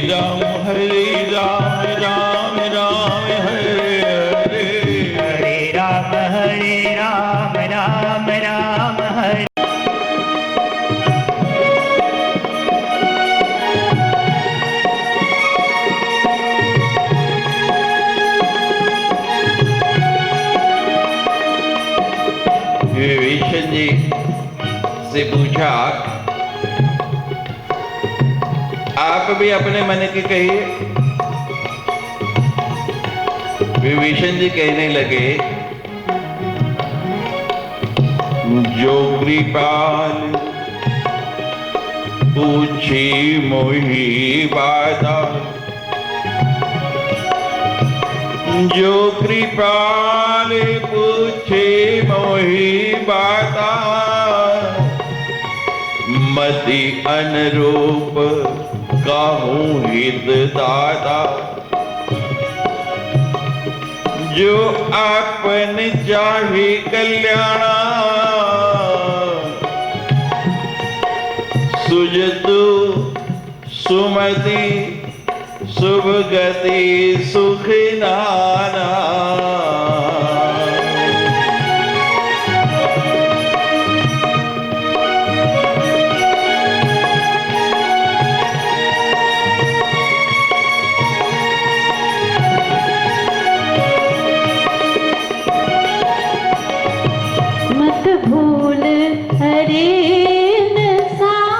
राम राम राम हरे हरे, हरे राम राम राम हरे। विभीषण जी से पूछा, आप भी अपने मन की कहिए। विभीषण जी कहने लगे, जो कृपाल पूछी मोही बाता, जो कृपाल पूछे मोही बाता, मति अनुरूप कहूँ हित दाता, जो आपन चाहे कल्याणा, सुजतु सुमति शुभ गति सुख नाना। मत भूल हरे इंसान,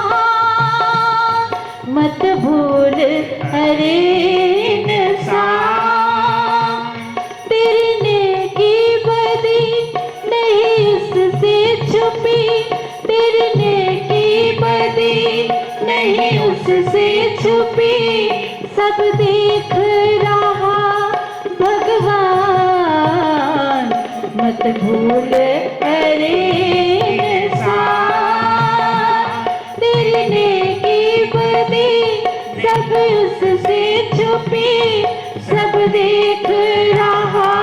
मत भूल हरे इंसान, तेरी नेकी बदी नहीं उससे छुपी, तेरी नेकी बदी नहीं उससे छुपी, सब देख रहा भगवान। मत भूल हरे इंसान, तेरी नेकी बदी सब उससे छुपी, सब देख रहा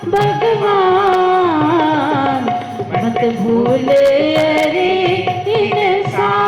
भगवान। मत भूल हरे इंसान।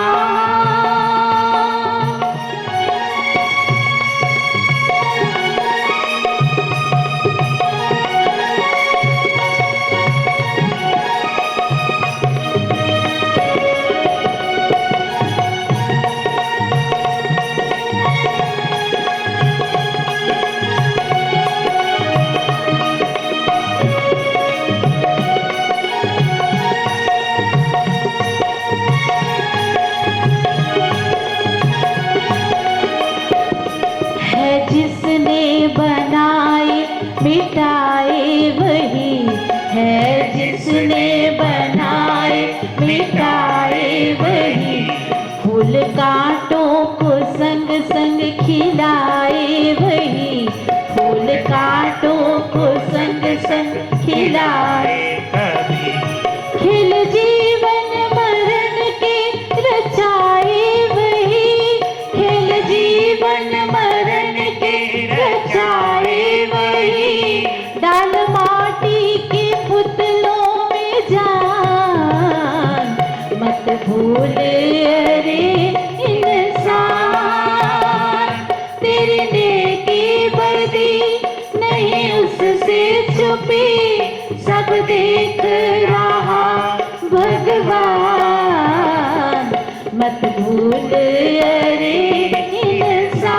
जिसने बनाए मिटाए वही है, जिसने बनाए मिटाए वही, फूल कांटों को संग संग खिलाए वही, फूल कांटों को संग संग खिलाए कभी खिल जीवन मरण के रचाए वही, खिल जीवन मरण के रचाए वही, डाल माटी के पुतलों में जान। मत भूल हरे इंसान, तेरी नेकी बदी नहीं उससे छुपी, सब देख रहा भगवान। मत भूल हरे इंसान।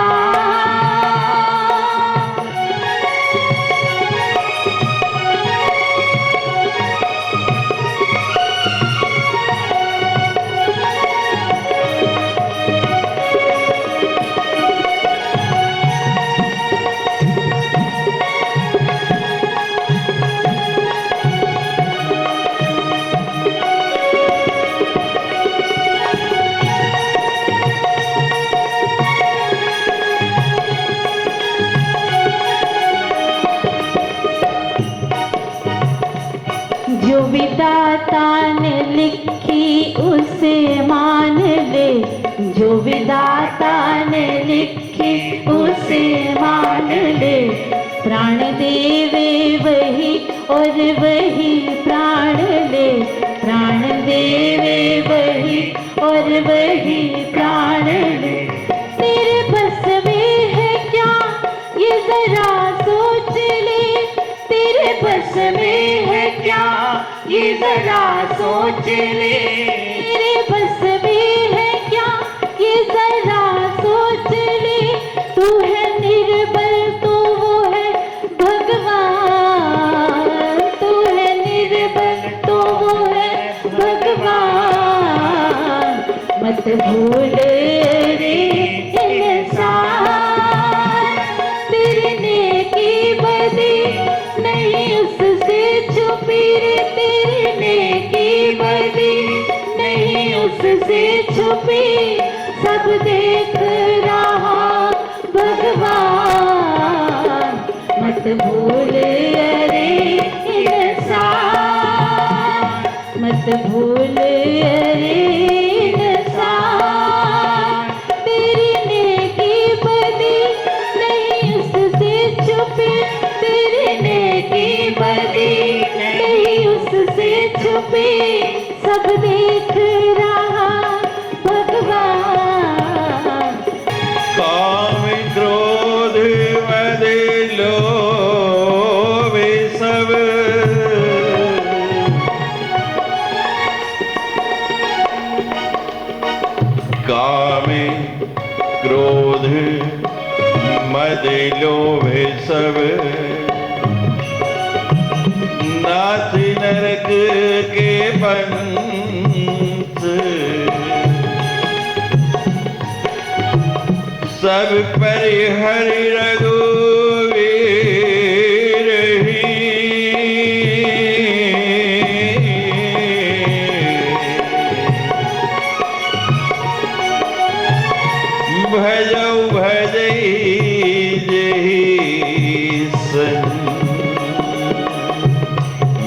जो विधाता ने लिखी उसे मान ले, जो विधाता ने लिखी उसे मान ले, प्राण देवे वही और वही प्राण ले, प्राण देवे वही और वही प्राण ले, तेरे बस में सोच ले, तेरे बस में है क्या ये जरा सोच ले। तू है निर्बल तो वो है भगवान, तू है निर्बल तो वो है भगवान। मत भूल रे इंसान, तेरी नेकी बदी नहीं उससे छुपी रे, तेरी नेकी बदी नहीं उससे छुपी। सब देख रहा भगवान, मत भूल अरे इंसान, मत भूल अरे इंसान। तेरी नेकी बदी नहीं उससे छुपी, तेरी नेकी बदी नहीं उससे छुपी। सब देख रहा भगवान। काम क्रोध मद लोभ सब काम क्रोध मद लोभ सब नाथ नरक के पंथ। सब पर हरि रघुवीर ही। भजौ भजई जही सन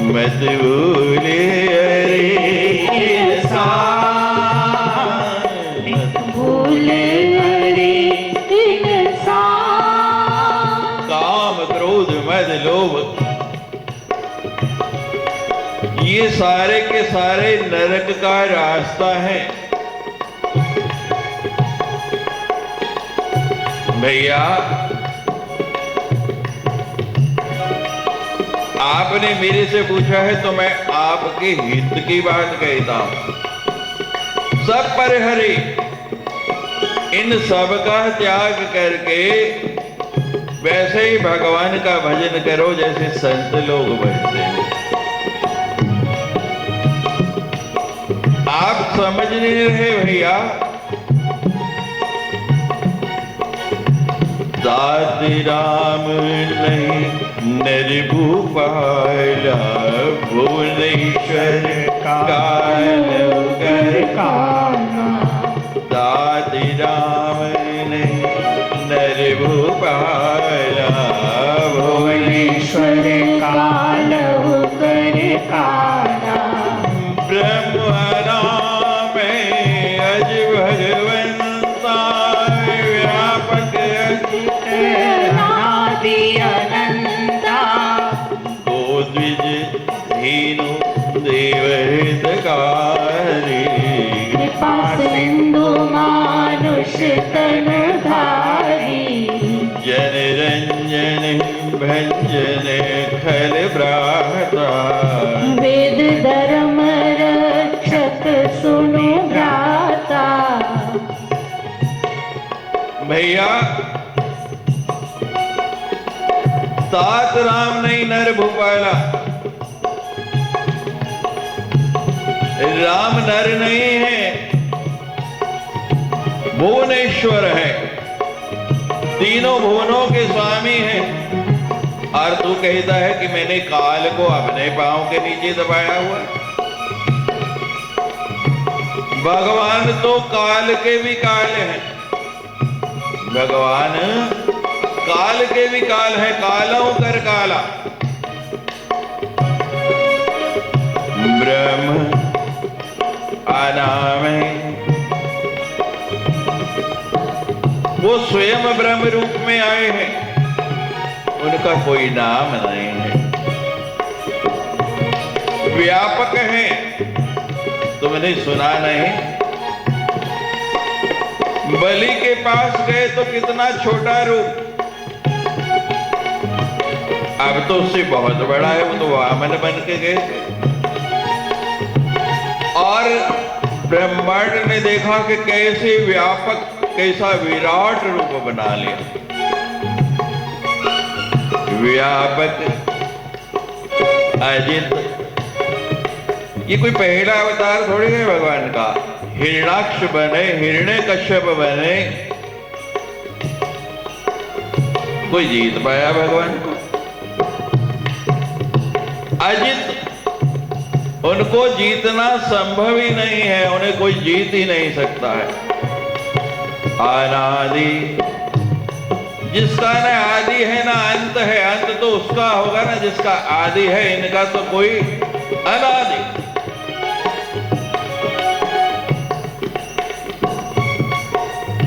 मत भूले अरे इंसान। भूल अरे इंसान। काम क्रोध मद लोभ ये सारे के सारे नरक का रास्ता है भैया। आपने मेरे से पूछा है तो मैं आपके हित की बात कहता हूं। सब पर हरि, इन सब का त्याग करके वैसे ही भगवान का भजन करो जैसे संत लोग भजते हैं। आप समझ नहीं रहे भैया। दात राम नहीं नर भूपाला, भुवनेश्वर काल कर काना। दात राम नहीं नर भूपाला, भुवनेश्वर कालहु कर काना। ब्रह्म नाम अज भगवंता, व्यापक अनादि अनंता। को द्विज धीनु देव हितकारी। कृपा सिंधु मानुष तनुधारी। जन रंजन भंजन खल भ्राता, वेद धर्म रक्षक सुनु भ्राता। भैया तात राम नहीं नर भूपाला। राम नर नहीं है, भुवनेश्वर है, तीनों भुवनों के स्वामी हैं। और तू कहता है कि मैंने काल को अपने पांव के नीचे दबाया हुआ है। भगवान तो काल के भी काल हैं। भगवान काल के भी काल है, कालों कर काला। ब्रह्म अनाम है, वो स्वयं ब्रह्म रूप में आए हैं, उनका कोई नाम नहीं है। व्यापक है, तुमने सुना नहीं? बलि के पास गए तो कितना छोटा रूप, अब तो उससे बहुत बड़ा है, वो तो वामन बन के गए थे। और ब्रह्मांड ने देखा कि कैसे व्यापक, कैसा विराट रूप बना लिया। व्यापक, अजित, ये कोई पहला अवतार थोड़ी है भगवान का। हिरणाक्ष बने, हिरण्यकश्यप बने, कोई जीत पाया भगवान को? अजित, उनको जीतना संभव ही नहीं है, उन्हें कोई जीत ही नहीं सकता है। अनादि, जिसका न आदि है ना अंत है, अंत तो उसका होगा ना जिसका आदि है, इनका तो कोई अनादि।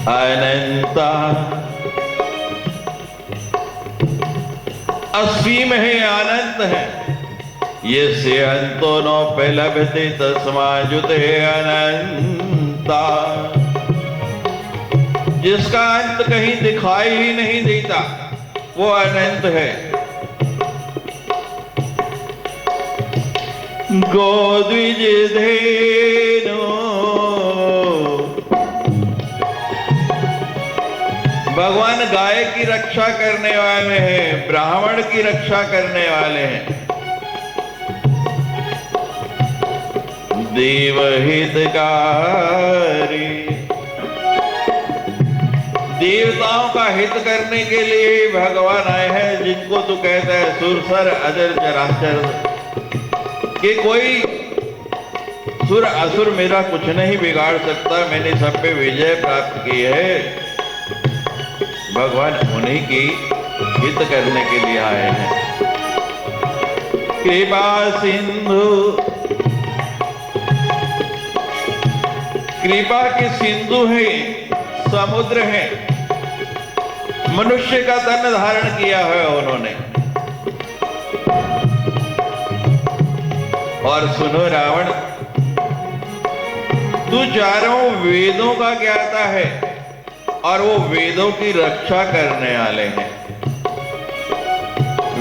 अनंता, असीम है, अनंत है। ये से अंतो नोपलभते तस्माजुते अनंता, जिसका अंत कहीं दिखाई ही नहीं देता वो अनंत है। गोद्विज धेनु, भगवान गाय की रक्षा करने वाले हैं, ब्राह्मण की रक्षा करने वाले हैं। देवहितकारी, देवताओं का हित करने के लिए भगवान आए हैं, जिनको तू कहता है सुरसर अजर चराचर, कि कोई सुर असुर मेरा कुछ नहीं बिगाड़ सकता, मैंने सब पे विजय प्राप्त की है। भगवान उन्हीं की हित करने के लिए आए हैं। कृपा सिंधु, कृपा के सिंधु है, समुद्र है। मनुष्य का तन धारण किया है उन्होंने। और सुनो रावण, तू चारों वेदों का ज्ञाता है और वो वेदों की रक्षा करने वाले हैं।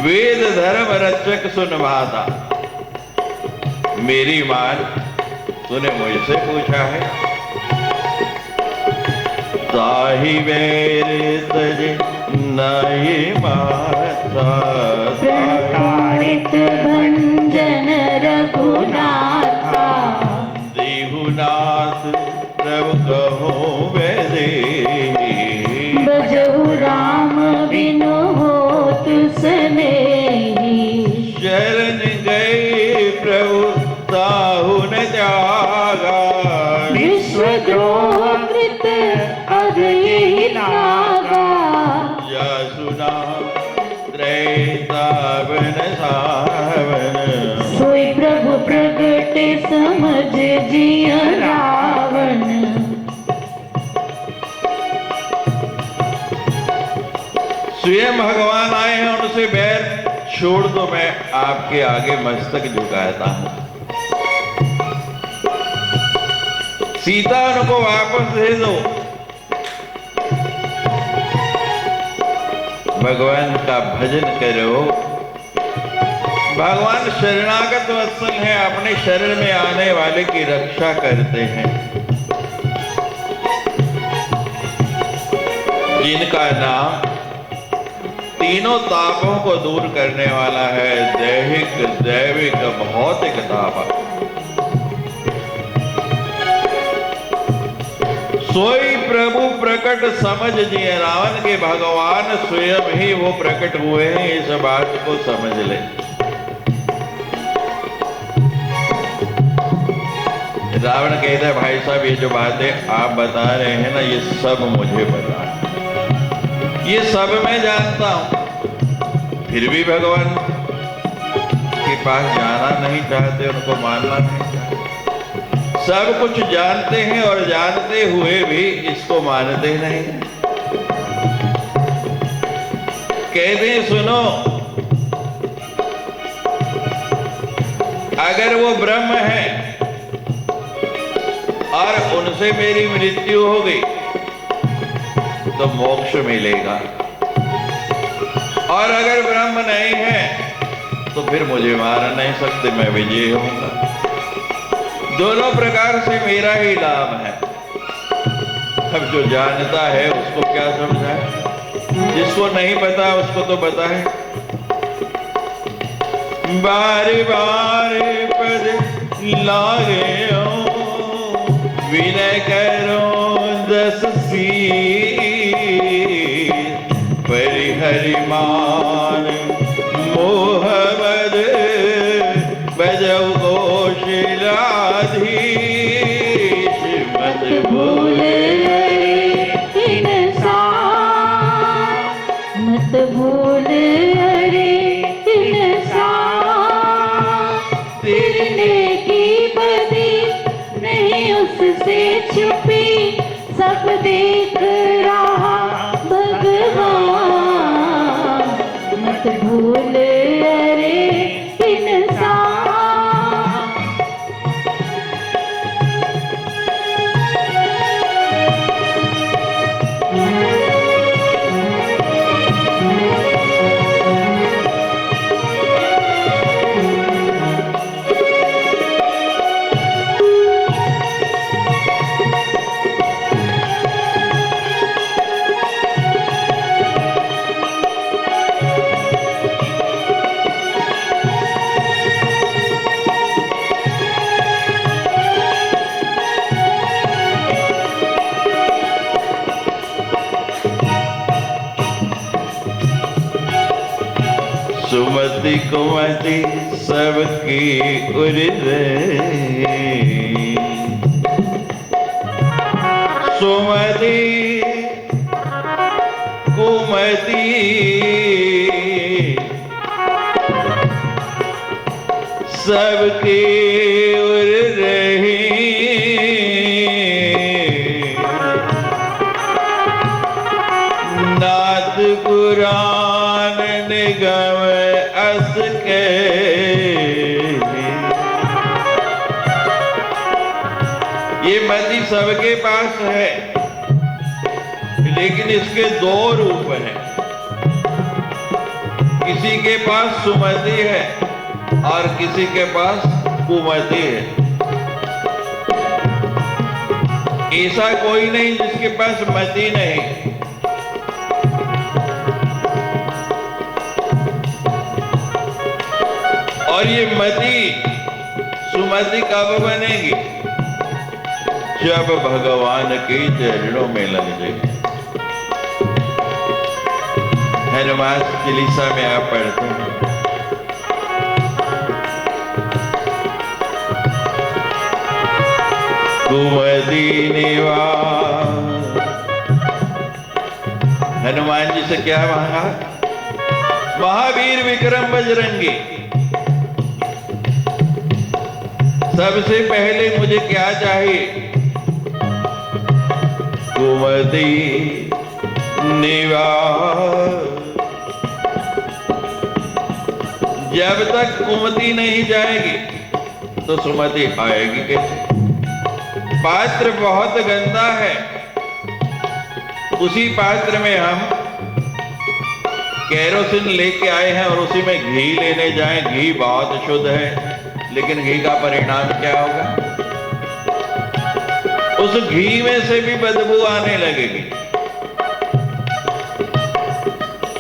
वेद धर्म रक्षक सुन भाता, मेरी मान, तूने मुझसे पूछा है। ताहि वेद तजे नहीं माता, प्रताड़ित भंजन रघुनाथा, देहुनाथ प्रभु कहो वेदे, बजहु राम बिनु होत स्नेही, शरण गए प्रभु ताहु न त्यागा, विश्वद्रोह कृत अध यही लागा, यशुना त्रैतावन सावन, सोई प्रभु प्रगट समझ जिय रावण, स्वयं भगवान आए हैं, उनसे बैर छोड़ दो, मैं आपके आगे मस्तक झुकाता हूं। सीता उनको वापस दे दो। भगवान का भजन करो। भगवान शरणागत वत्सल हैं, अपने शरण में आने वाले की रक्षा करते हैं। जिनका नाम तीनों तापों को दूर करने वाला है, दैहिक, दैविक, भौतिक ताप। सोई प्रभु प्रकट समझ जिए, रावण के भगवान स्वयं ही वो प्रकट हुए हैं, इस बात को समझ ले। रावण कहता है, भाई साहब ये जो बातें आप बता रहे हैं ना, ये सब मुझे पता है, ये सब मैं जानता हूं, फिर भी भगवान के पास जाना नहीं चाहते, उनको मानना नहीं चाहते। सब कुछ जानते हैं और जानते हुए भी इसको मानते नहीं। कहते हैं सुनो, अगर वो ब्रह्म है और उनसे मेरी मृत्यु हो गई तो मोक्ष मिलेगा, और अगर ब्रह्म नहीं है तो फिर मुझे मार नहीं सकते, मैं विजयी होऊंगा। दोनों प्रकार से मेरा ही लाभ है। अब जो जानता है उसको क्या समझाए, जिसको नहीं पता उसको तो बताए। बार बार पद लागे विनय करो दस परिहरि मान मोह बद बजौ कौशलाधीश मत भूले मत भूल अरे इंसान, तेरी नेकी बदी नहीं उससे छुपी, सब देख रहा भगवान। मत भूल अरे इंसान। सुमति कुमति सबकी उर्दे, सुमति कुमति सबकी उर रही, नाथ कुरान निगम अस के। ये मति सबके पास है, लेकिन इसके दो रूप हैं। किसी के पास सुमति है और किसी के पास कुमति है। ऐसा कोई नहीं जिसके पास मति नहीं। और ये मति सुमति कब बनेगी? जब भगवान के चरणों में लग जाए। हनुमान चालीसा में आप पढ़ते हैं, कुमति निवास। हनुमान जी से क्या मांगा? महावीर विक्रम बजरंगी, सबसे पहले मुझे क्या चाहिए? कुमति निवास। जब तक कुमति नहीं जाएगी तो सुमति आएगी कैसे? पात्र बहुत गंदा है, उसी पात्र में हम केरोसिन लेके आए हैं और उसी में घी लेने जाएं। घी बहुत शुद्ध है, लेकिन घी का परिणाम क्या होगा? उस घी में से भी बदबू आने लगेगी।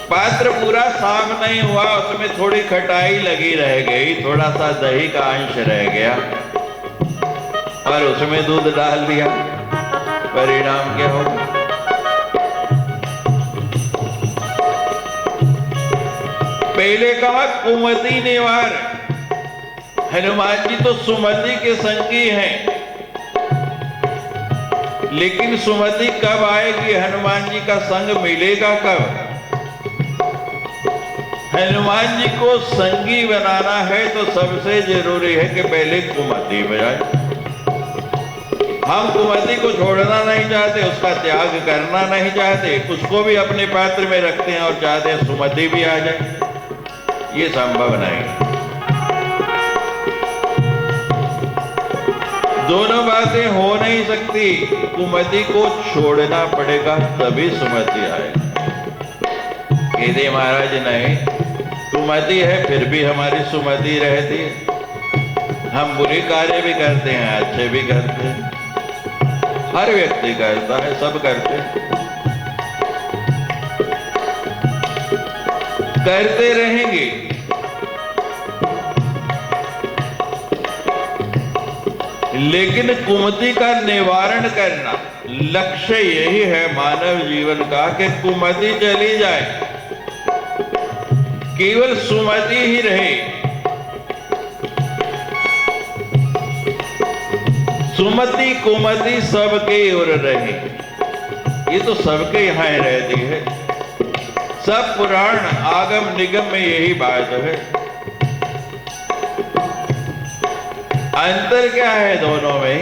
पात्र पूरा साफ नहीं हुआ, उसमें थोड़ी खटाई लगी रह गई, थोड़ा सा दही का अंश रह गया और उसमें दूध डाल दिया, परिणाम क्या होगा? पहले कहा कुमति निवार। हनुमान जी तो सुमति के संगी हैं, लेकिन सुमति कब आएगी? हनुमान जी का संग मिलेगा कब? हनुमान जी को संगी बनाना है तो सबसे जरूरी है कि पहले कुमति बजाए। हम कुमति को छोड़ना नहीं चाहते, उसका त्याग करना नहीं चाहते, उसको भी अपने पात्र में रखते हैं और चाहते हैं सुमति भी आ जाए। ये संभव नहीं। दोनों बातें हो नहीं सकती। कुमति को छोड़ना पड़ेगा तभी सुमति आएगी। कहते महाराज नहीं, कुमति है फिर भी हमारी सुमति रहती है। हम बुरे कार्य भी करते हैं, अच्छे भी करते हैं, हर व्यक्ति करता है, सब करते हैं, करते रहेंगे। लेकिन कुमति का निवारण करना लक्ष्य यही है मानव जीवन का कि कुमति चली जाए, केवल सुमति ही रहे। सुमति कुमति सबके ओर रहे, ये तो सबके यहां रहती है। सब पुराण आगम निगम में यही बात है। अंतर क्या है दोनों में?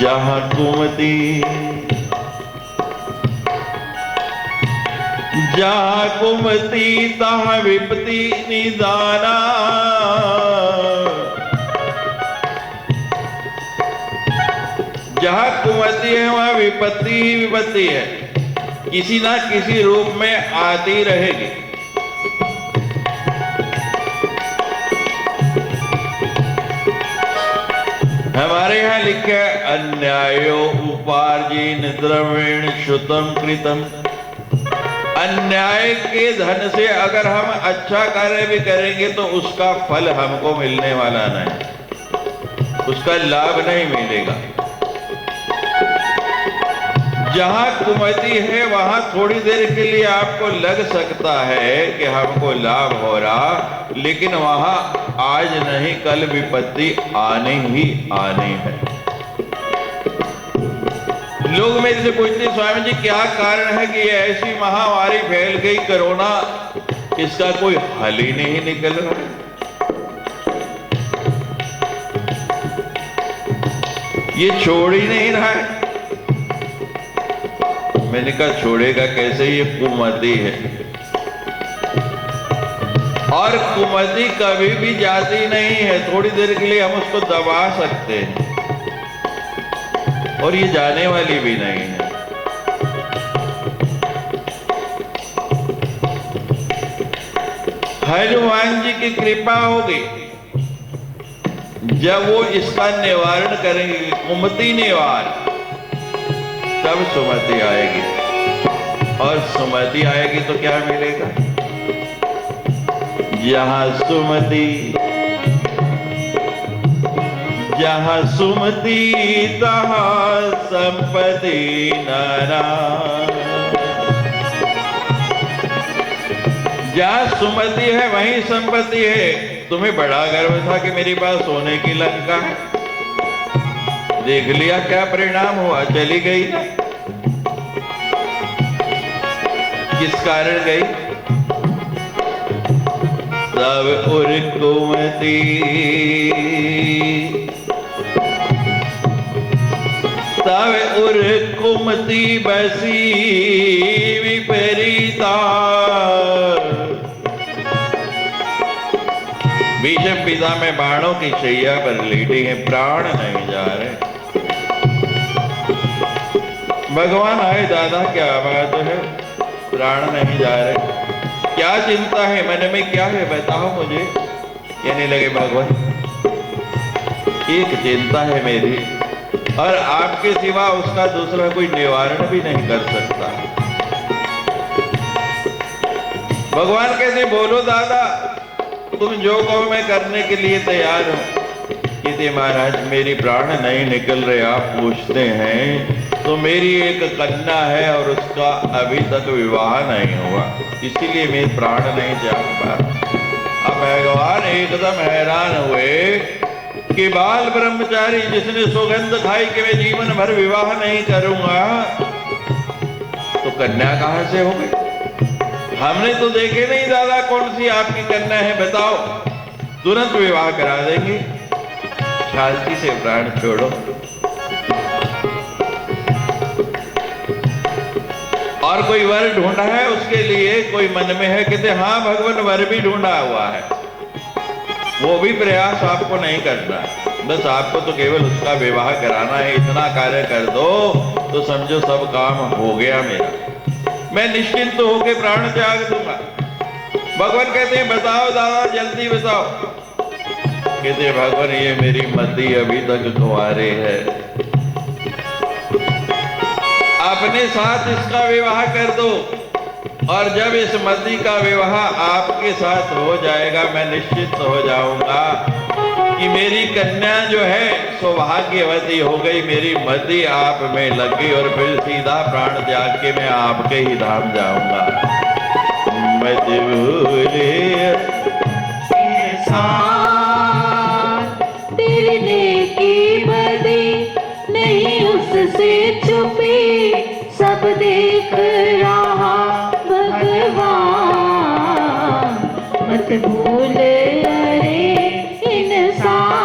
जहां कुमति तहां विपत्ति निदाना। जहां कुमति है वहां विपत्ति ही विपत्ति है, किसी ना किसी रूप में आती रहेगी। हमारे यहां लिखा है अन्यायो उपार्जन द्रव्येण श्रुतम कृतम। अन्याय के धन से अगर हम अच्छा कार्य भी करेंगे तो उसका फल हमको मिलने वाला नहीं, उसका लाभ नहीं मिलेगा। जहां कुमति है वहां थोड़ी देर के लिए आपको लग सकता है कि हमको लाभ हो रहा, लेकिन वहां आज नहीं कल विपत्ति आने ही आनी है। लोग मेरे से पूछते स्वामी जी क्या कारण है कि ये ऐसी महामारी फैल गई कोरोना, इसका कोई हल ही नहीं निकल रहा है। ये छोड़ ही नहीं रहा है। मैंने कहा छोड़ेगा कैसे, ये कुमति है और कुमति कभी भी जाती नहीं है। थोड़ी देर के लिए हम उसको दबा सकते हैं और ये जाने वाली भी नहीं है। हनुमान जी की कृपा होगी, जब वो इसका निवारण करेंगे, कुमति निवार, तब सुमति आएगी। और सुमति आएगी तो क्या मिलेगा? जहां सुमति तहां संपत्ति नाना। जहां सुमति है वहीं संपत्ति है। तुम्हें बड़ा गर्व था कि मेरे पास सोने की लंका है, देख लिया क्या परिणाम हुआ, चली गई ना। किस कारण गई? तब उर कुमति, तब उर कुमति बसी विपरीता। भीष्म पिता में बाणों की शैया पर लेटे हैं, प्राण नहीं जा रहे। भगवान आए, दादा क्या बात है, प्राण नहीं जा रहे, क्या चिंता है मन में, क्या है बताओ मुझे। कहने लगे भगवान एक चिंता है मेरी, और आपके सिवा उसका दूसरा कोई निवारण भी नहीं कर सकता। भगवान कहते बोलो दादा, तुम जो कहो मैं करने के लिए तैयार हूं। कहते महाराज मेरी प्राण नहीं निकल रहे, आप पूछते हैं तो मेरी एक कन्या है और उसका अभी तक विवाह नहीं हुआ, इसीलिए मेरे प्राण नहीं जा पा। अब भगवान एकदम हैरान हुए कि बाल ब्रह्मचारी जिसने सुगंध खाई कि मैं जीवन भर विवाह नहीं करूंगा, तो कन्या कहां से हो गई? हमने तो देखे नहीं दादा कौन सी आपकी कन्या है, बताओ, तुरंत विवाह करा देंगे, शांति से प्राण छोड़ो। और कोई वर ढूंढा है उसके लिए, कोई मन में है, कहते हाँ भगवान वर भी ढूंढा हुआ है, वो भी प्रयास आपको नहीं करना है, बस आपको तो केवल उसका विवाह कराना है। इतना कार्य कर दो तो समझो सब काम हो गया मेरा, मैं निश्चिंत होकर प्राण त्याग दूंगा। भगवान कहते हैं बताओ दादा जल्दी बताओ। कहते भगवान ये मेरी मति अभी तक कुंवारी है, अपने साथ इसका विवाह कर दो, और जब इस मति का विवाह आपके साथ हो जाएगा मैं निश्चित हो जाऊंगा कि मेरी कन्या जो है सौभाग्यवती हो गई, मेरी मति आप में लग गई, और फिर सीधा प्राण त्याग के मैं आपके ही धाम जाऊंगा। मत भूले तेरी नेकी बदी नहीं उससे छुपी, सब देख रहा भगवान। मत भूल अरे इंसान।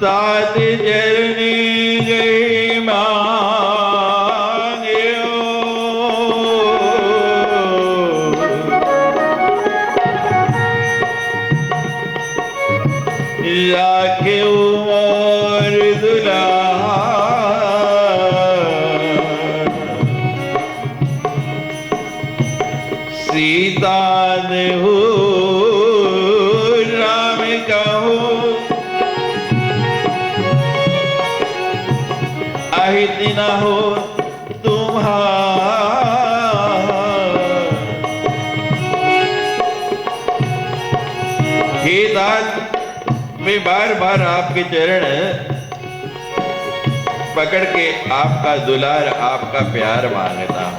सात चरणी गई मांग्यो, राख्यो मोर दुल्हा। सीता ने हो राम कहो, अहित न हो तुम्हारा। हे दास, मैं बार बार आपके चरण पकड़ के आपका दुलार, आपका प्यार मांगता हूं।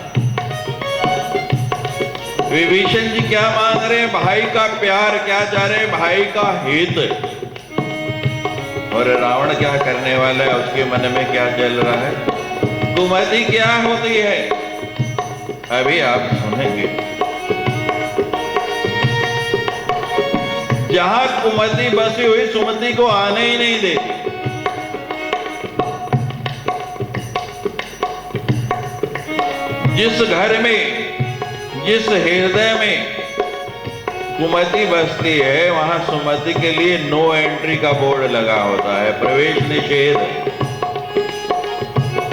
विभीषण जी क्या मांग रहे हैं? भाई का प्यार। क्या चाह रहे हैं? भाई का हित। और रावण क्या करने वाला है? उसके मन में क्या चल रहा है? कुमति क्या होती है? अभी आप सुनेंगे। जहां कुमति बसी हुई सुमति को आने ही नहीं देती। जिस घर में, जिस हृदय में कुमति बसती है वहां सुमति के लिए नो एंट्री का बोर्ड लगा होता है, प्रवेश निषेध,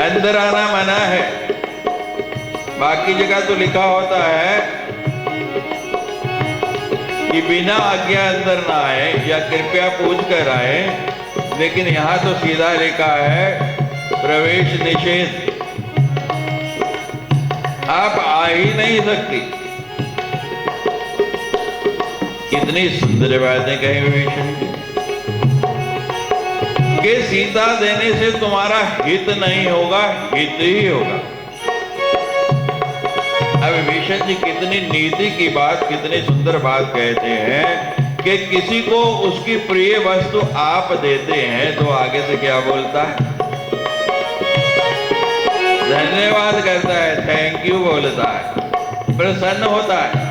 अंदर आना मना है। बाकी जगह तो लिखा होता है कि बिना आज्ञा अंदर ना आए या कृपया पूछ कर आए, लेकिन यहां तो सीधा लिखा है प्रवेश निषेध, आप आ ही नहीं सकती। कितनी सुंदर बातें कही विभीषण कि सीता देने से तुम्हारा हित नहीं होगा, हित ही होगा। अब विभीषण जी कितनी नीति की बात, कितनी सुंदर बात कहते हैं कि किसी को उसकी प्रिय वस्तु आप देते हैं तो आगे से क्या बोलता है? धन्यवाद करता है, थैंक यू बोलता है, प्रसन्न होता है।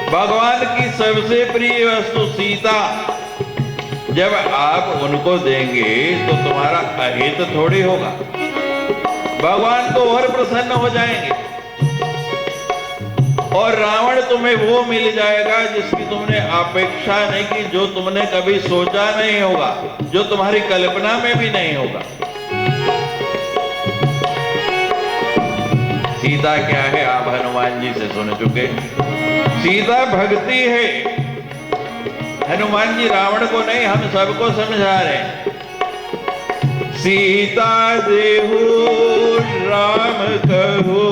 भगवान की सबसे प्रिय वस्तु सीता जब आप उनको देंगे तो तुम्हारा अहित थोड़ी होगा, भगवान तो और प्रसन्न हो जाएंगे। और रावण तुम्हें वो मिल जाएगा जिसकी तुमने अपेक्षा नहीं की, जो तुमने कभी सोचा नहीं होगा, जो तुम्हारी कल्पना में भी नहीं होगा। सीता क्या है आप हनुमान जी से सुन चुके। सीता भक्ति है। हनुमान जी रावण को नहीं, हम सबको समझा रहे हैं। सीता देहु राम कहो,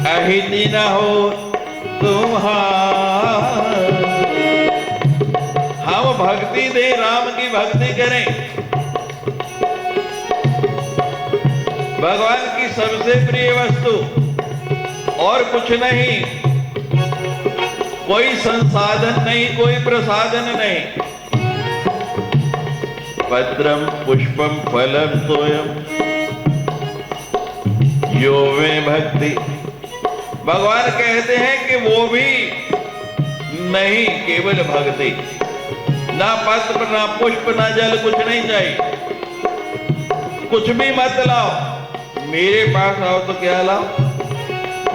अहित न हो तुम्हारा। हम भक्ति दे, राम की भक्ति करें। भगवान की सबसे प्रिय वस्तु और कुछ नहीं, कोई संसाधन नहीं, कोई प्रसादन नहीं। पत्रम पुष्पम फलम तोयम यो में भक्ति। भगवान कहते हैं कि वो भी नहीं, केवल भक्ति। ना पत्र, ना पुष्प, ना जल, कुछ नहीं चाहिए। कुछ भी मत लाओ, मेरे पास आओ तो क्या लाओ?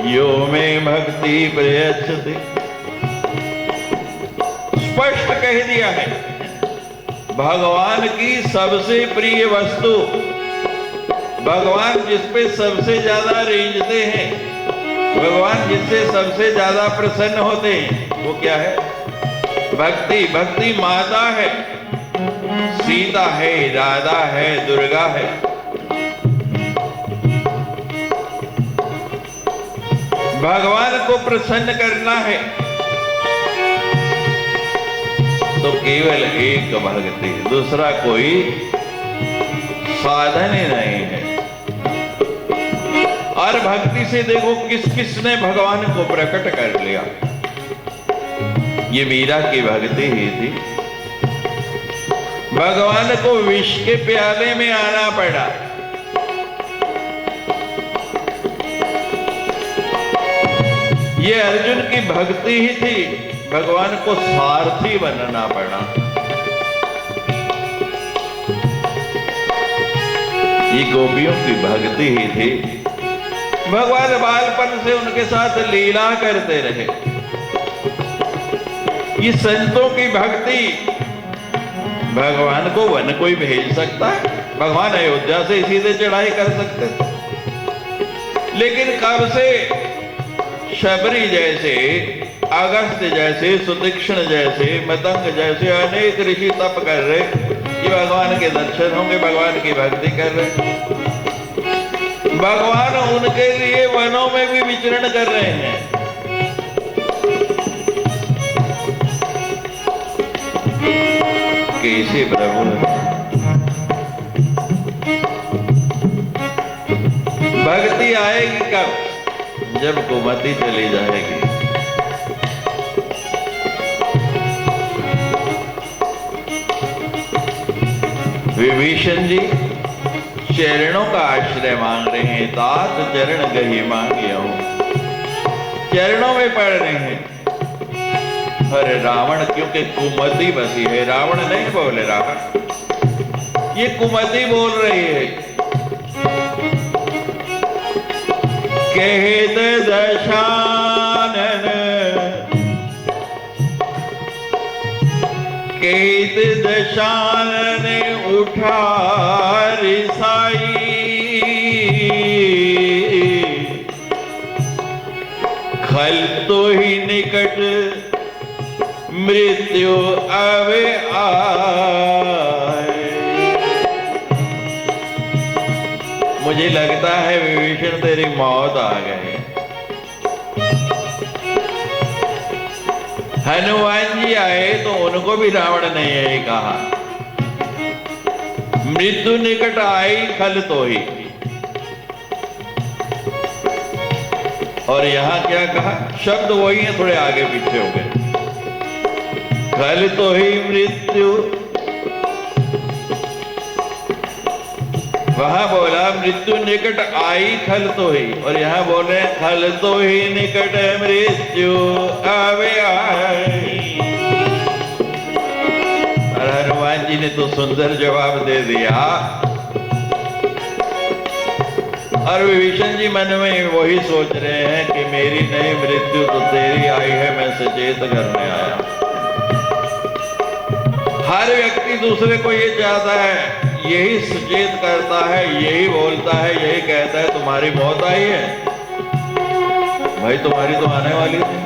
यो में भक्ति प्रयच्छति। स्पष्ट कह दिया है, भगवान की सबसे प्रिय वस्तु, भगवान जिस पे सबसे ज्यादा रीझते हैं, भगवान जिससे सबसे ज्यादा प्रसन्न होते हैं, वो क्या है? भक्ति। भक्ति माता है, सीता है, राधा है, दुर्गा है। भगवान को प्रसन्न करना है तो केवल एक भक्ति, दूसरा कोई साधन ही नहीं है। और भक्ति से देखो किस किस ने भगवान को प्रकट कर लिया। ये मीरा की भक्ति ही थी। भगवान को विष के प्याले में आना पड़ा। ये अर्जुन की भक्ति ही थी, भगवान को सारथी बनना पड़ा। ये गोपियों की भक्ति ही थी। भगवान बालपन से उनके साथ लीला करते रहे। ये संतों की भक्ति, भगवान को वन कोई भेज सकता है? भगवान अयोध्या से सीधे चढ़ाई कर सकते थे। लेकिन कब से शबरी जैसे, अगस्त जैसे, सुतीक्ष्ण जैसे, मतंग जैसे अनेक ऋषि तप कर रहे कि भगवान के दर्शन होंगे, भगवान की भक्ति कर रहे। भगवान उनके लिए वनों में भी विचरण कर रहे हैं। कैसे प्रभु? भक्ति आएगी कब? जब कुमति चली जाएगी। विभीषण जी चरणों का आश्रय मांग रहे हैं। तात चरण गही मांगिया हूं, चरणों में पड़ रहे हैं। अरे रावण, क्योंकि कुमति बसी है, रावण नहीं बोल रहा, ये कुमति बोल रही है। कहत दशानन, कहत दशानन उठा रिसाई, खल तो ही निकट मृत्यु आवे आए। मुझे लगता है विभीषण तेरी मौत आ गई। हनुमान जी आए तो उनको भी रावण ने यही कहा, मृत्यु निकट आई खल तो ही। और यहां क्या कहा? शब्द वही है, थोड़े आगे पीछे हो गए। खल तो ही मृत्यु, वहां बोला मृत्यु निकट आई खल तो ही, और यहां बोले खल तो ही निकट मृत्यु आवे आई। और हनुमान जी ने तो सुंदर जवाब दे दिया। और विभीषण जी मन में वही सोच रहे हैं कि मेरी नहीं मृत्यु तो तेरी आई है, मैं सचेत करने आया। हर व्यक्ति दूसरे को ये चाहता है, यही सचेत करता है, यही बोलता है, यही कहता है तुम्हारी मौत आई है। भाई तुम्हारी तो आने वाली थी।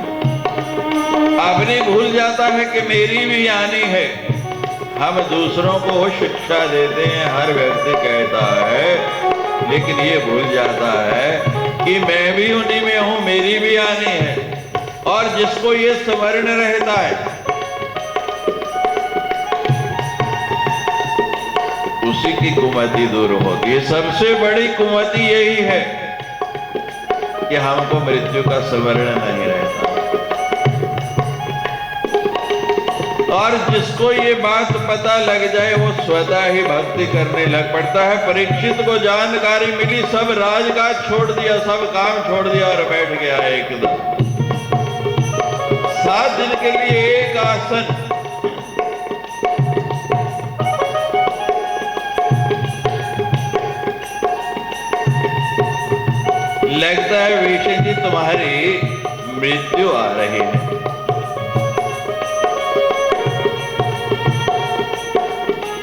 अपनी भूल जाता है कि मेरी भी आनी है। हम दूसरों को शिक्षा देते हैं, हर व्यक्ति कहता है, लेकिन ये भूल जाता है कि मैं भी उन्हीं में हूं, मेरी भी आनी है। और जिसको ये स्मरण रहता है उसी की कुमति दूर होती है। सबसे बड़ी कुमति यही है कि हमको मृत्यु का स्मरण नहीं रहता। और जिसको ये बात पता लग जाए वो स्वतः ही भक्ति करने लग पड़ता है। परीक्षित को जानकारी मिली, सब राजकाज छोड़ दिया, सब काम छोड़ दिया और बैठ गया एकदम 7 दिन के लिए एक आसन। लगता है विभीषण जी तुम्हारी मृत्यु आ रही है।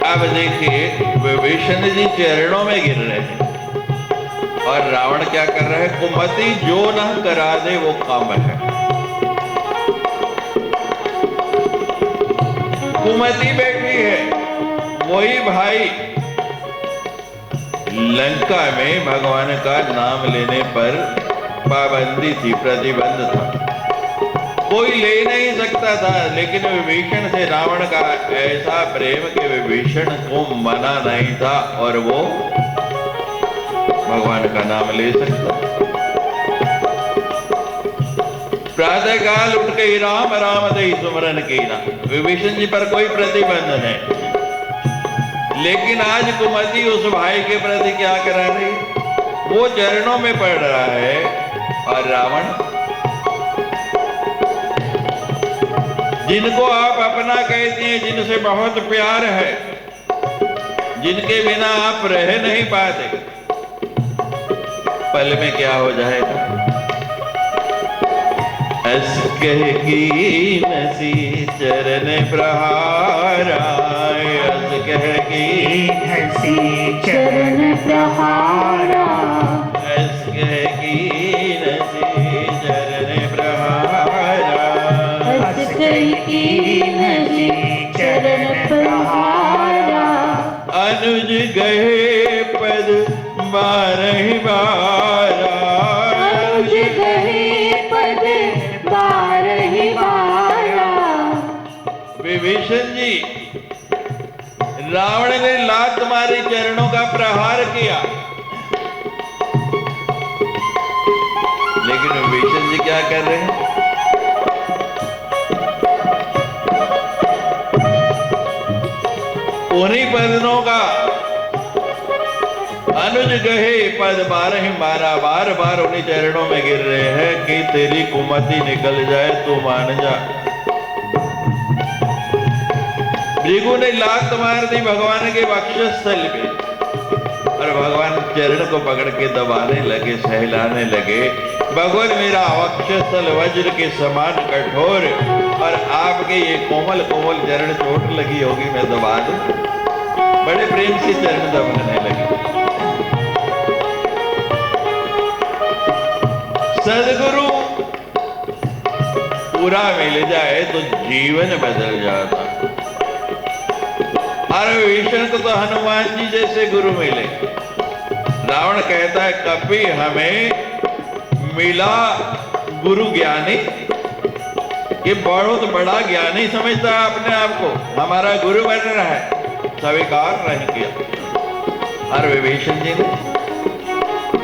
अब देखिए विभीषण जी चरणों में गिर रहे हैं और रावण क्या कर रहा है? कुमति जो ना करा दे वो काम है। कुमति बैठी है, वही भाई लंका में भगवान का नाम लेने पर पाबंदी थी, प्रतिबंध था, कोई ले नहीं सकता था। लेकिन विभीषण से रावण का ऐसा प्रेम कि विभीषण को मना नहीं था और वो भगवान का नाम ले सकता। प्रातः काल उठ के राम राम दई सुमरन कीना, विभीषण जी पर कोई प्रतिबंध नहीं। लेकिन आज कुमति उस भाई के प्रति क्या करा रही? वो चरणों में पड़ रहा है और रावण जिनको आप अपना कहते हैं, जिनसे बहुत प्यार है, जिनके बिना आप रह नहीं पाते, पल में क्या हो जाएगा? अस कह की नसी चरण प्रहारा, अस कह की नसी चरण प्रहारा, अस कह की नसी चरण प्रहारा, हंस की नसी चरण प्रहारा, अनुज गए पद 12 बारा, अनुज गए पद 12 बारा। विभीषण जी, रावण ने लात मारी, चरणों का प्रहार किया, लेकिन विभीषण जी क्या कर रहे हैं? उन्हीं पदों का अनुज गहे पद 12 बारा, बार बार उन्हीं चरणों में गिर रहे हैं कि तेरी कुमति निकल जाए तू मान जा। भृगु ने लात मार दी भगवान के वक्षस्थल पे और भगवान चरण को पकड़ के दबाने लगे, सहलाने लगे। भगवान मेरा वक्षस्थल वज्र के समान कठोर और आपके ये कोमल कोमल चरण चोट लगी होगी, मैं दबा दूं। बड़े प्रेम से चरण दबाने लगे। सदगुरु पूरा मिल जाए तो जीवन बदल जाता। और विभीषण को तो हनुमान जी जैसे गुरु मिले। रावण कहता है कभी हमें मिला गुरु ज्ञानी, ये बहुत बड़ा ज्ञानी समझता है अपने आप को, हमारा गुरु बन रहा है, स्वीकार नहीं किया। और विभीषण जी ने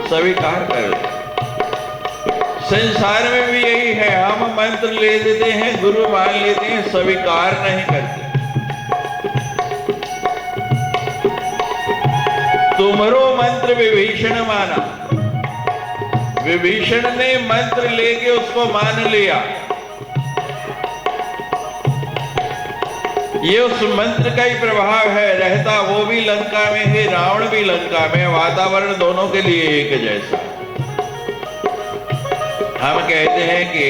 स्वीकार कर दिया। संसार में भी यही है, हम मंत्र ले लेते हैं, गुरु मान लेते हैं, स्वीकार नहीं करते। तुमरो मंत्र विभीषण माना, विभीषण ने मंत्र लेके उसको मान लिया। ये उस मंत्र का ही प्रभाव है, रहता वो भी लंका में है, रावण भी लंका में, वातावरण दोनों के लिए एक जैसा। हम कहते हैं कि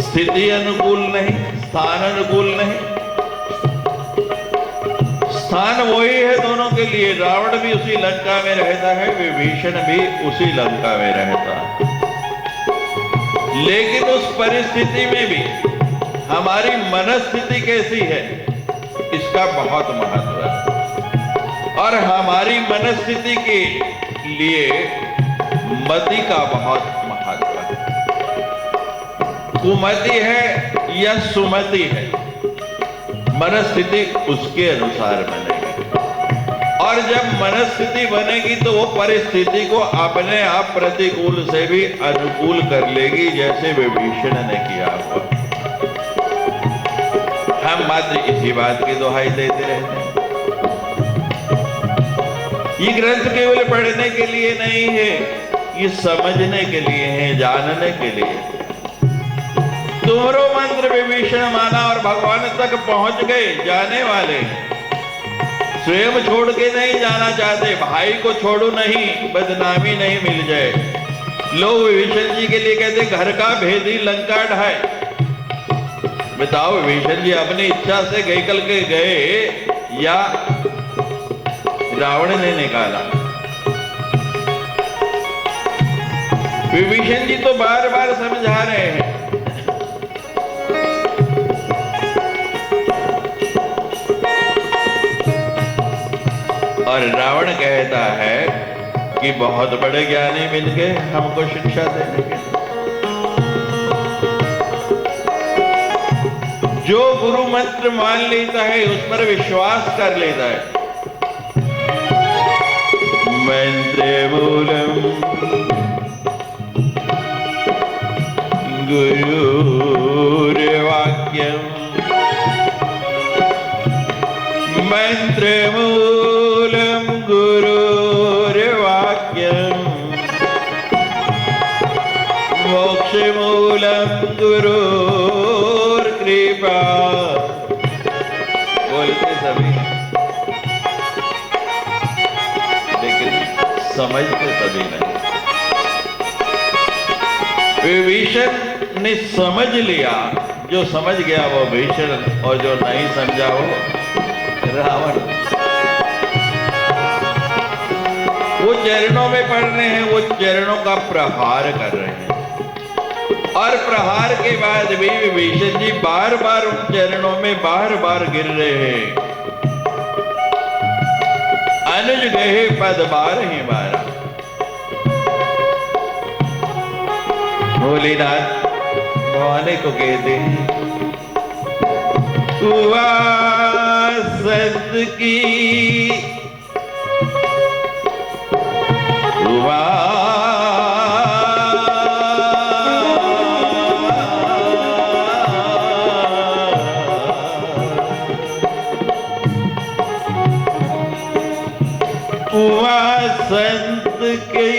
स्थिति अनुकूल नहीं, स्थान अनुकूल नहीं, स्थान वही है दोनों के लिए। रावण भी उसी लंका में रहता है, विभीषण भी उसी लंका में रहता है। लेकिन उस परिस्थिति में भी हमारी मनस्थिति कैसी है, इसका बहुत महत्व है। और हमारी मनस्थिति के लिए मति का बहुत महत्व है। कुमति है या सुमति है, मनस्थिति उसके अनुसार बनेगी। और जब मनस्थिति बनेगी तो वो परिस्थिति को अपने आप प्रतिकूल से भी अनुकूल कर लेगी, जैसे विभीषण ने किया हुआ। हम मात्र इसी बात की दुहाई देते रहते हैं। ये ग्रंथ केवल पढ़ने के लिए नहीं है, ये समझने के लिए है, जानने के लिए। तुम्हारो मंत्र विभीषण माना और भगवान तक पहुंच गए, जाने वाले स्वयं छोड़ के नहीं जाना चाहते। भाई को छोड़ो नहीं, बदनामी नहीं मिल जाए। लोग विभीषण जी के लिए कहते घर का भेदी लंका ढाए। बताओ, विभीषण जी अपनी इच्छा से निकल के गए या रावण ने निकाला? विभीषण जी तो बार बार समझा रहे हैं। और रावण कहता है कि बहुत बड़े ज्ञानी मिल गए हमको शिक्षा देने के लिए। जो गुरु मंत्र मान लेता है, उस पर विश्वास कर लेता है। मंत्र मूलम गुरुर्वाक्यम, मंत्र मूलम गुरुर्वाक्यम, मोक्ष मूलम गुरुर्कृपा। बोलते सभी, लेकिन समझते सभी नहीं। विभीषण ने समझ लिया, जो समझ गया वो भीषण, और जो नहीं समझा वो रावण। वो चरणों में पड़ रहे हैं, वो चरणों का प्रहार कर रहे हैं। और प्रहार के बाद भी विभीषण जी बार बार उन चरणों में बार बार गिर रहे हैं। अनुज गहे पद बार ही बारा। भोलेनाथ भवानी को कहते हैं, सत की संत की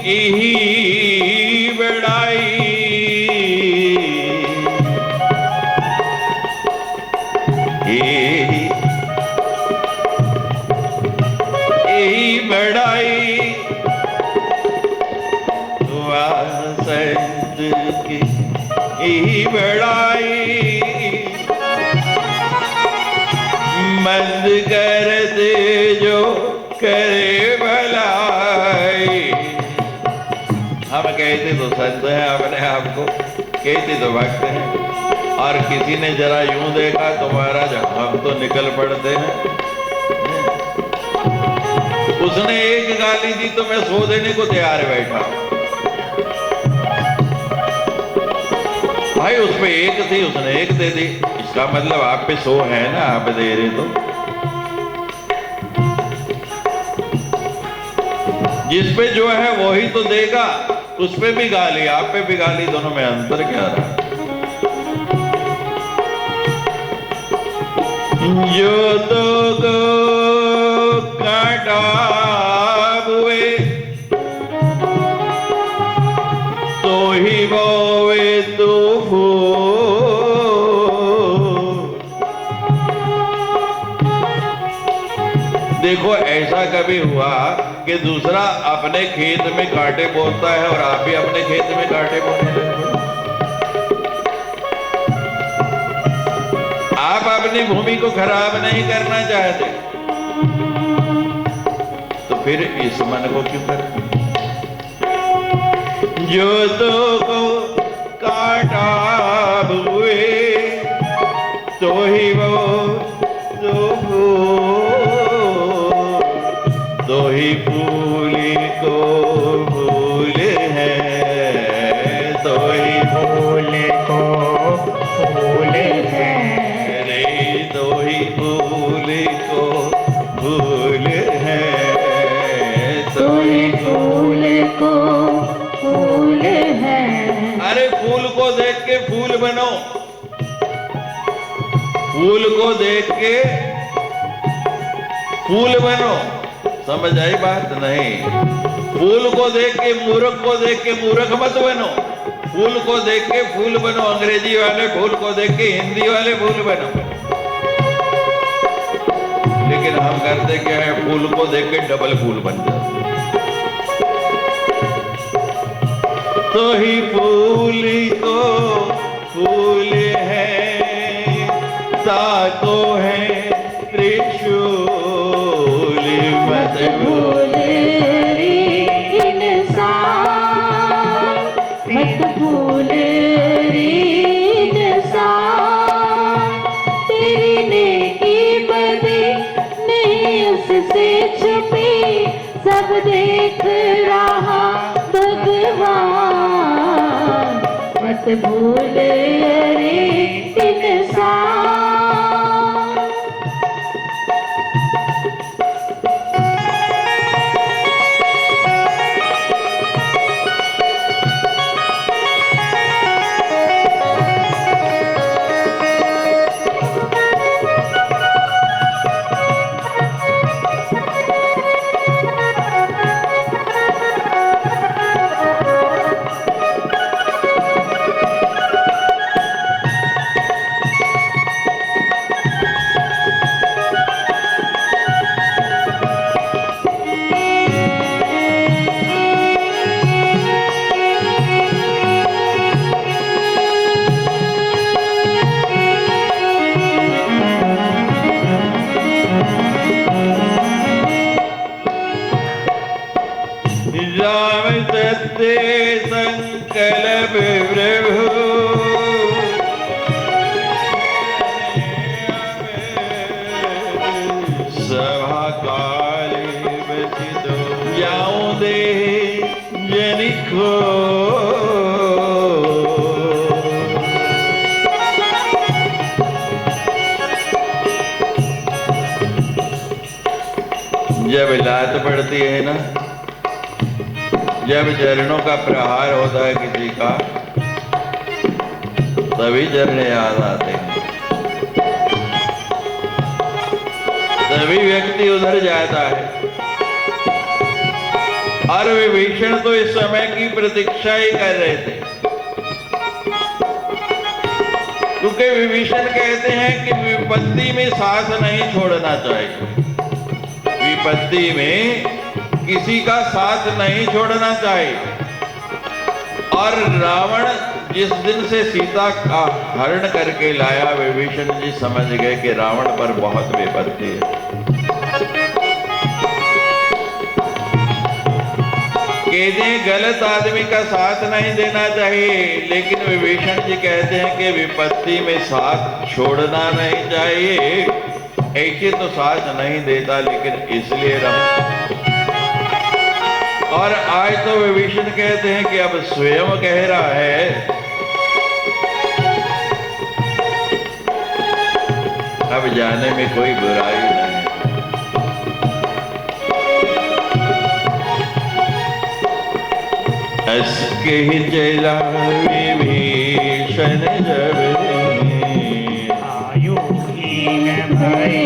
ही बड़ाई, यही बड़ाई संत की यही बड़ाई। मंद कर दे जो करे भलाई। हम कहते तो संत हैं अपने आप को, कहते तो भक्त हैं, और किसी ने जरा यूं देखा तो महाराज हम तो निकल पड़ते हैं। उसने एक गाली दी तो मैं 100 देने को तैयार बैठा। भाई उसमें एक थी, उसने एक दे दी, इसका मतलब आप पे 100 है ना, आप दे रहे तो। जिस पे जो है वही तो देगा, उस पे भी गाली, आप पे भी गाली, दोनों में अंतर क्या रहा? जो तो को काटा हुए तो ही बोवे तो देखो, ऐसा कभी हुआ कि दूसरा अपने खेत में कांटे बोता है और आप भी अपने खेत में कांटे बोने लगे? आप अपनी भूमि को खराब नहीं करना चाहते, तो फिर इस मन को क्यों करते? जो तो को काटा हुए तो ही वो तो ही फूल को फूल है, तो ही फूल को फूल है रे, तो ही फूल को फूल फूल बनो। फूल को देख के फूल बनो, समझ आई बात? नहीं, फूल को देख के मूर्ख को देख के मूर्ख मत बनो, फूल को देख के फूल बनो। अंग्रेजी वाले फूल को देख के हिंदी वाले फूल बनो। लेकिन हम करते क्या है, फूल को देख के डबल फूल बन जाते। तो ही फूल को फूल है, ताको है त्रिशूल, मत भूल रे इंसान, मत भूल रे इंसान, तेरी नेकी बदी नहीं उससे छुपी, सब देख रहा भगवान, मत भूल रे इंसान। राम सत्य संकल्प प्रभु, सभा काल बचित जाऊं दे जनिको। जब लात पड़ती है ना, जब चरणों का प्रहार होता है किसी का, तभी चरण याद आते हैं, तभी व्यक्ति उधर जाता है। और विभीषण तो इस समय की प्रतीक्षा ही कर रहे थे, क्योंकि विभीषण कहते हैं कि विपत्ति में साथ नहीं छोड़ना चाहिए, विपत्ति में किसी का साथ नहीं छोड़ना चाहिए। और रावण जिस दिन से सीता का हरण करके लाया, विभीषण जी समझ गए कि रावण पर बहुत विपत्ति है। कहते हैं गलत आदमी का साथ नहीं देना चाहिए, लेकिन विभीषण जी कहते हैं कि विपत्ति में साथ छोड़ना नहीं चाहिए। ऐसे तो साथ नहीं देता, लेकिन इसलिए और आज तो विभीषण कहते हैं कि अब स्वयं कह रहा है, अब जाने में कोई बुराई नहीं। अस्के चला विभीषण जब आयुहीन भय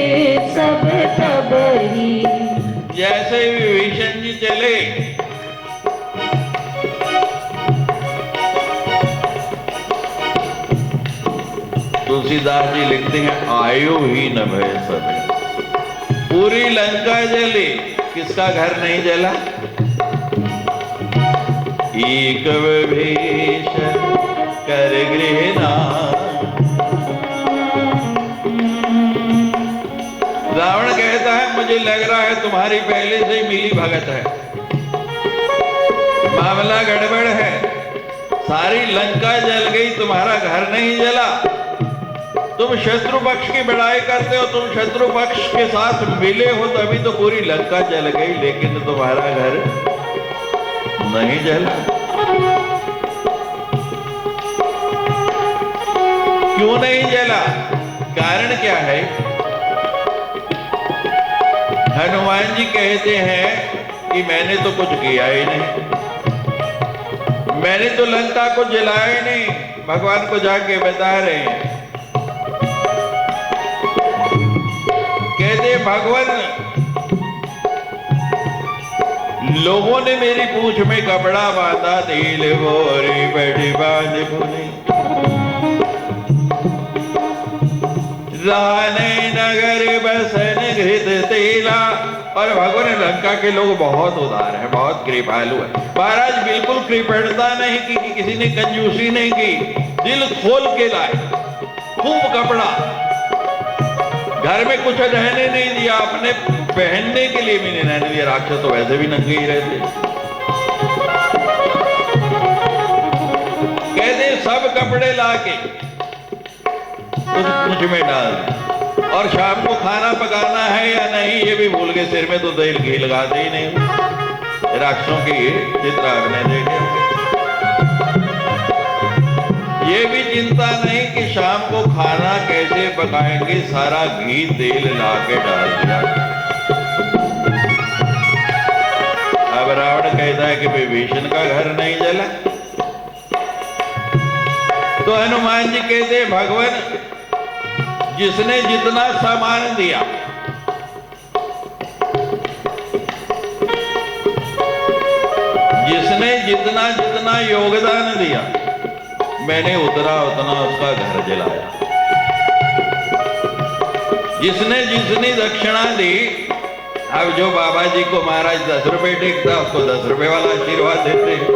सब तब ही। जैसे विभीषण जी चले, तुलसीदास जी लिखते हैं आयुहीन भय सब। पूरी लंका जली, किसका घर नहीं जला? एक विभीषण कर गृहना। रावण कहता है मुझे लग रहा है तुम्हारी पहले से ही मिली भगत है, मामला गड़बड़ है, सारी लंका जल गई, तुम्हारा घर नहीं जला। तुम शत्रु पक्ष की बड़ाई करते हो, तुम शत्रु पक्ष के साथ मिले हो तभी तो पूरी लंका जल गई, लेकिन तुम्हारा घर नहीं जला। क्यों नहीं जला? कारण क्या है? हनुमान जी कहते हैं कि मैंने तो कुछ किया ही नहीं, मैंने तो लंका को जलाया ही नहीं, भगवान को जाके बता रहे हैं, कहते भगवान लोगों ने मेरी पूंछ में कपड़ा बांधा, दिल बोरी बड़ी बांध बुनी, राने नगर बसन घृत तेला। और भगवान लंका के लोग बहुत उदार हैं, बहुत कृपालु है। महाराज बिल्कुल कृपणता नहीं की, किसी ने कंजूसी नहीं की, दिल खोल के लाए, खूब कपड़ा, घर में कुछ रहने नहीं दिया, अपने पहनने के लिए भी नहीं रहने दिया। राक्षस तो वैसे भी नंगे ही रहते। कहते सब कपड़े लाके उस पूंछ में डाल दिए, और शाम को खाना पकाना है या नहीं ये भी भूल गए। सिर में तो तेल घी लगाते ही नहीं। राक्षसों की चित्र आपने देखे, ये भी चिंता नहीं कि शाम को खाना कैसे पकाएंगे, सारा घी तेल ला के डाल दिया। अब रावण कहता है कि विभीषण का घर नहीं जला। तो हनुमान जी कहते भगवान जिसने जितना सामान दिया, जिसने जितना जितना योगदान दिया, मैंने उतना उतना उसका घर जलाया। जिसने जितनी दक्षिणा दी, अब जो बाबा जी को महाराज 10 रुपए टेकता उसको 10 रुपए वाला आशीर्वाद देते हैं,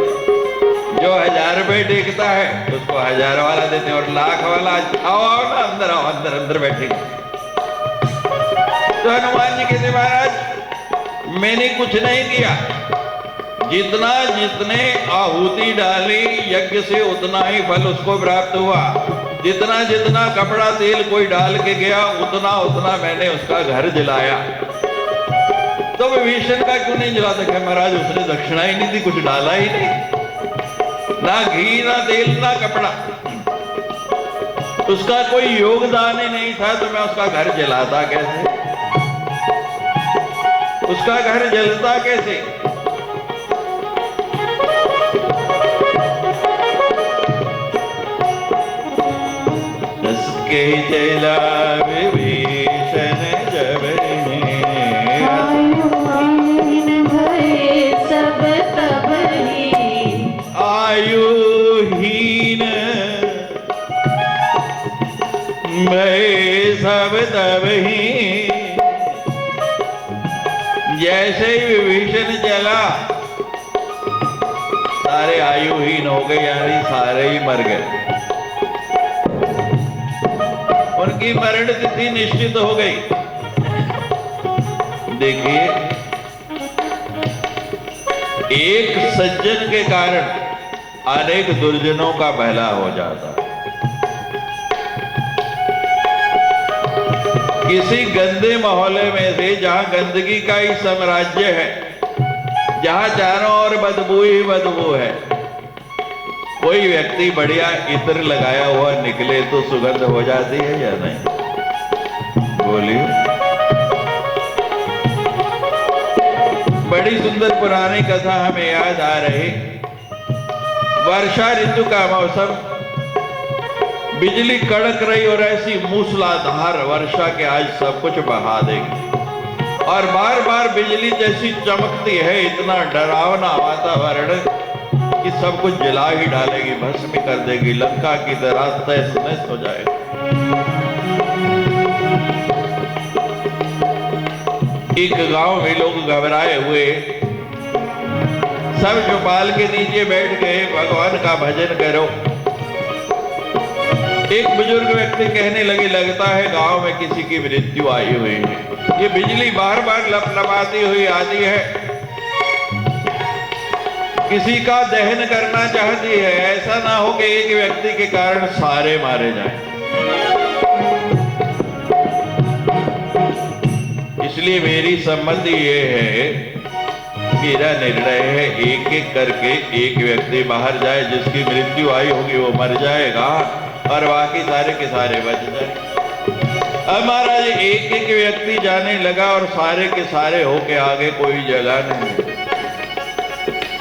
जो 1000 रुपए टेकता है उसको 1000 वाला देते हैं, और लाख वाला आओ आओ ना अंदर आओ, अंदर अंदर बैठे। तो हनुमान जी कहते महाराज मैंने कुछ नहीं किया, जितना जितने आहुति डाली यज्ञ से उतना ही फल उसको प्राप्त हुआ। जितना जितना कपड़ा तेल कोई डाल के गया उतना उतना मैंने उसका घर जलाया। तो विभीषण का क्यों नहीं जलाता? क्या महाराज उसने दक्षिणा ही नहीं दी, कुछ डाला ही नहीं, ना घी ना तेल ना कपड़ा, उसका कोई योगदान ही नहीं था, तो मैं उसका घर जलाता कैसे? उसका घर जलता कैसे? के चला विभीषण जब आयुहीन भये सब तब ही, आयुहीन भये सब तब ही। जैसे ही विभीषण चला सारे आयुहीन हो गए, यानी सारे ही मर गए, उनकी मरण तिथि निश्चित हो गई। देखिए एक सज्जन के कारण अनेक दुर्जनों का भला हो जाता। किसी गंदे मोहल्ले में से, जहां गंदगी का ही साम्राज्य है, जहां चारों ओर बदबू ही बदबू है, कोई व्यक्ति बढ़िया इत्र लगाया हुआ निकले तो सुगंध हो जाती है या नहीं? बोलिए। बड़ी सुंदर पुरानी कथा हमें याद आ रही। वर्षा ऋतु का मौसम, बिजली कड़क रही और ऐसी मूसलाधार वर्षा के आज सब कुछ बहा देगी, और बार बार बिजली जैसी चमकती है, इतना डरावना वातावरण कि सब कुछ जला ही डालेगी, भस्म कर देगी, लंका की तरह तहस नहस हो जाएगी। एक गांव में लोग घबराए हुए सब चौपाल के नीचे बैठ गए, भगवान का भजन करो। एक बुजुर्ग व्यक्ति कहने लगे, लगता है गांव में किसी की मृत्यु आई हुई है, ये बिजली बार बार लपलपाती हुई आती है, किसी का दहन करना चाहती है, ऐसा ना हो कि एक व्यक्ति के कारण सारे मारे जाएं। इसलिए मेरी सम्मति ये है, मेरा निर्णय है, एक एक करके एक व्यक्ति बाहर जाए, जिसकी मृत्यु आई होगी वो मर जाएगा और बाकी सारे के सारे बच जाए। अब महाराज एक एक व्यक्ति जाने लगा और सारे के सारे होके आगे कोई जगह नहीं।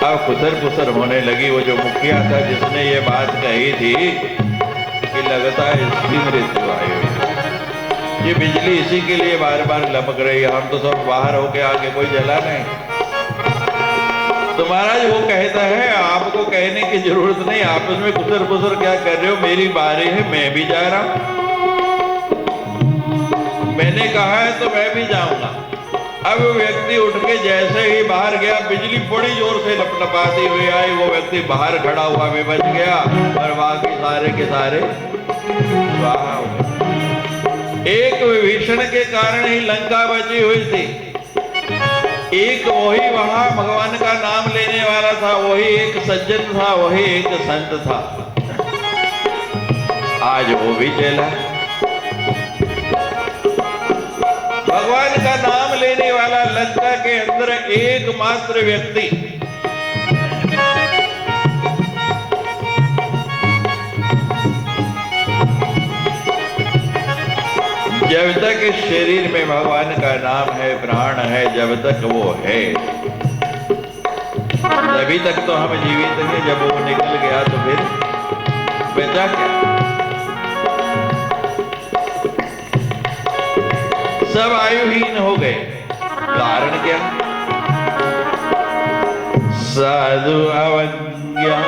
अब खुसर फुसर होने लगी। वो जो मुखिया था जिसने ये बात कही थी, लगता है स्मृति वायु। ये बिजली इसी के लिए बार बार लपक रही है, हम तो सब बाहर होके आगे कोई जला नहीं। तो महाराज वो कहता है आपको कहने की जरूरत नहीं, आप उसमें गुसर गुसर क्या कर रहे हो, मेरी बारी है, मैं भी जा रहा हूं। मैंने कहा है तो मैं भी जाऊंगा। अब वो व्यक्ति उठ के जैसे ही बाहर गया, बिजली बड़ी जोर से लपलपाती हुई आई, वो व्यक्ति बाहर खड़ा हुआ भी बच गया और बाकी सारे के सारे स्वाहा हो गए। एक विभीषण के कारण ही लंका बची हुई थी। एक वही वहां भगवान का नाम लेने वाला था, वही एक सज्जन था, वही एक संत था। आज वो भी चला। भगवान का नाम लेने वाला लंका के अंदर एकमात्र व्यक्ति जब तक इस शरीर में भगवान का नाम है, प्राण है, जब तक वो है तभी तक तो हम जीवित हैं। जब वो निकल गया तो फिर बचा क्या? सब आयुहीन हो गए। कारण क्या? साधु अवज्ञा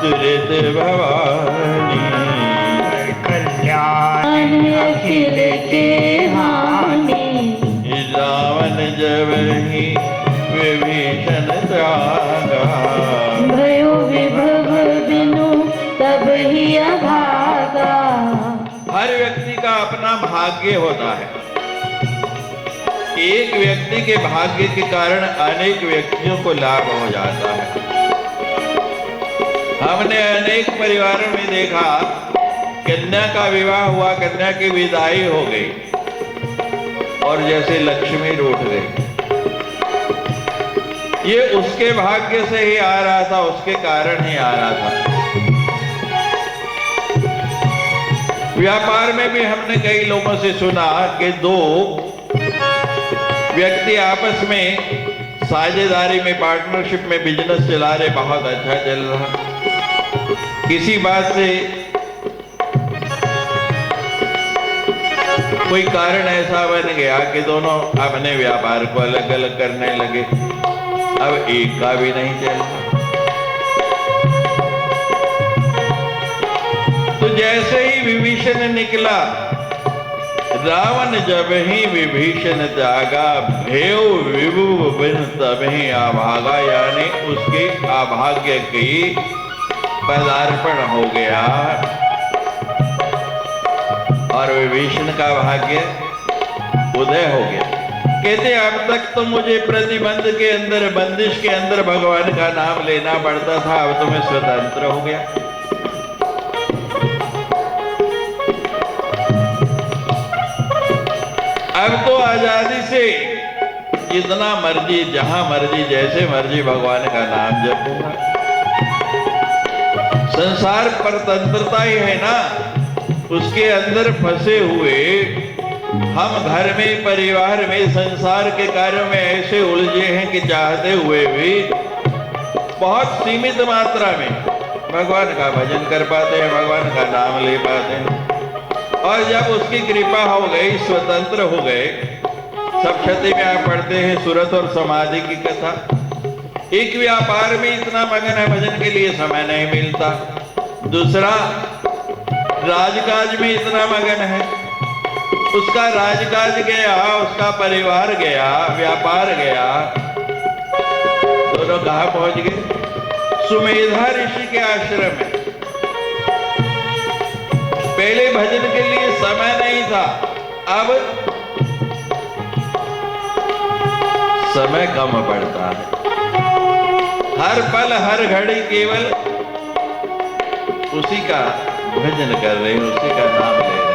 तुरत भवानी, कल्याण अखिल के हानि। रावण जब ही विभीषण त्यागा, भयो विभव बिनु तब ही अभागा। हर व्यक्ति का अपना भाग्य होता है। एक व्यक्ति के भाग्य के कारण अनेक व्यक्तियों को लाभ हो जाता है। हमने अनेक परिवारों में देखा, कन्या का विवाह हुआ, कन्या की विदाई हो गई और जैसे लक्ष्मी रूठ गई। ये उसके भाग्य से ही आ रहा था, उसके कारण ही आ रहा था। व्यापार में भी हमने कई लोगों से सुना कि दो व्यक्ति आपस में साझेदारी में, पार्टनरशिप में बिजनेस चला रहे, बहुत अच्छा चल रहा। किसी बात से कोई कारण ऐसा बन गया कि दोनों अपने व्यापार को अलग अलग करने लगे। अब एक का भी नहीं चल रहा। तो जैसे ही विभीषण निकला, रावण जब ही विभीषण त्यागा, भेव विभु बिन तब ही अभागा, यानी उसके अभाग्य की पदार्पण हो गया और विभीषण का भाग्य उदय हो गया। कहते अब तक तो मुझे प्रतिबंध के अंदर, बंदिश के अंदर भगवान का नाम लेना पड़ता था, अब तो मैं स्वतंत्र हो गया। अब तो आजादी से जितना मर्जी, जहां मर्जी, जैसे मर्जी भगवान का नाम जपूंगा। संसार परतंत्रता ही है ना, उसके अंदर फंसे हुए हम घर में, परिवार में, संसार के कार्यों में ऐसे उलझे हैं कि चाहते हुए भी बहुत सीमित मात्रा में भगवान का भजन कर पाते हैं, भगवान का नाम ले पाते हैं। और जब उसकी कृपा हो गई, स्वतंत्र हो गए। सप्तशती में आप पढ़ते हैं सूरत और समाधि की कथा। एक व्यापार में इतना मगन है, भजन के लिए समय नहीं मिलता। दूसरा, राजकाज में इतना मगन है, उसका राजकाज गया, उसका परिवार गया, व्यापार गया, दोनों कहाँ पहुंच गए? सुमेधा ऋषि के आश्रम में। पहले भजन के लिए समय नहीं था, अब समय कम पड़ता है। हर पल हर घड़ी केवल उसी का भजन कर रहे हैं, उसी का नाम ले रहे हैं।